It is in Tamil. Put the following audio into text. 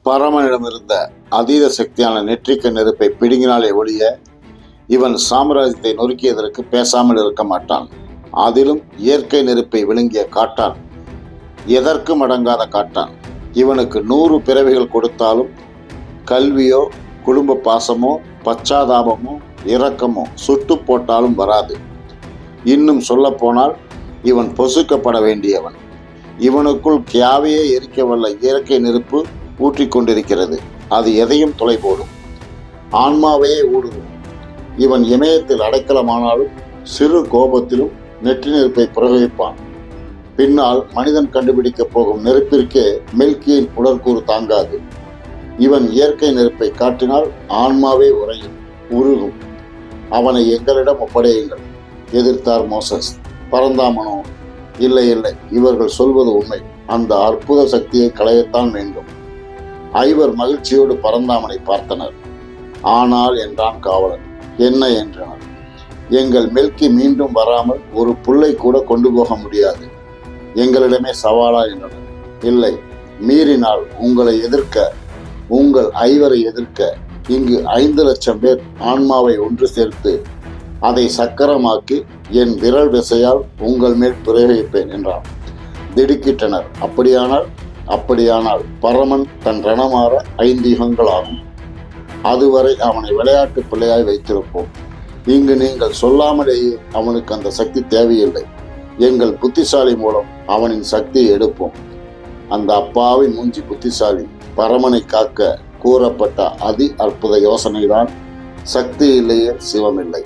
பரமனிடமிருந்த அதீத சக்தியான நெற்றிக்க நெருப்பை பிடுங்கினாலே ஒழிய இவன் சாம்ராஜ்யத்தை நொறுக்கியதற்கு பேசாமல் இருக்க மாட்டான். அதிலும் இயற்கை நெருப்பை விழுங்கிய காட்டான், எதற்கும் அடங்காத காட்டான். இவனுக்கு 100 பிறவிகள் கொடுத்தாலும் கல்வியோ குடும்ப பாசமோ பச்சாதாபமோ இரக்கமோ சுட்டு போட்டாலும் வராது. இன்னும் சொல்ல போனால் இவன் பொசுக்கப்பட வேண்டியவன். இவனுக்குள் கியாவையே எரிக்க வல்ல இயற்கை நெருப்பு ஊற்றிக்கொண்டிருக்கிறது. அது எதையும் தொலை போடும், ஆன்மாவையே ஊடுருவும். இவன் இமயத்தில் அடைக்கலமானாலும் சிறு கோபத்திலும் நெற்றி நெருப்பை பிரயோகிப்பான். பின்னால் மனிதன் கண்டுபிடிக்கப் போகும் நெருப்பிற்கே மெல்கியின் உடற்கூறு தாங்காது. இவன் இயற்கை நெருப்பை காட்டினால் ஆன்மாவே உறையும், உருகும். அவனை எங்களிடம் ஒப்படையுங்கள் எதிர்த்தார் மோசஸ். பரந்தாமனோ, இல்லை இல்லை, இவர்கள் சொல்வது உண்மை. அந்த அற்புத சக்தியை களையத்தான் வேண்டும். ஐவர் மகிழ்ச்சியோடு பரந்தாமனை பார்த்தனர். ஆனால் என்றான் காவலன். என்ன என்றனர். எங்கள் மெல்கி மீண்டும் வராமல் ஒரு புல்லை கூட கொண்டு போக முடியாது. எங்களிடமே சவாலா என்றனர். இல்லை, மீறினால் உங்களை எதிர்க்க, உங்கள் ஐவரை எதிர்க்க இங்கு 5 லட்சம் பேர் ஆன்மாவை ஒன்று சேர்த்து அதை சக்கரமாக்கி என் விரல் விசையால் உங்கள் மேல் பிரயோகிப்பேன் என்றான். திடுக்கிட்டனர். அப்படியானால் பரமன் தன் ரணமாற 5 யுகங்கள் ஆகும். அதுவரை அவனை விளையாட்டு பிள்ளையாய் வைத்திருப்போம். இங்கு நீங்கள் சொல்லாமலேயே அவனுக்கு அந்த சக்தி தேவையில்லை. எங்கள் புத்திசாலி மூலம் அவனின் சக்தியை எடுப்போம். அந்த அப்பாவின் மூஞ்சி புத்திசாலி. பரமனை காக்க கூறப்பட்ட அதி அற்புத யோசனைதான். சக்தி இல்லையே சிவமில்லை.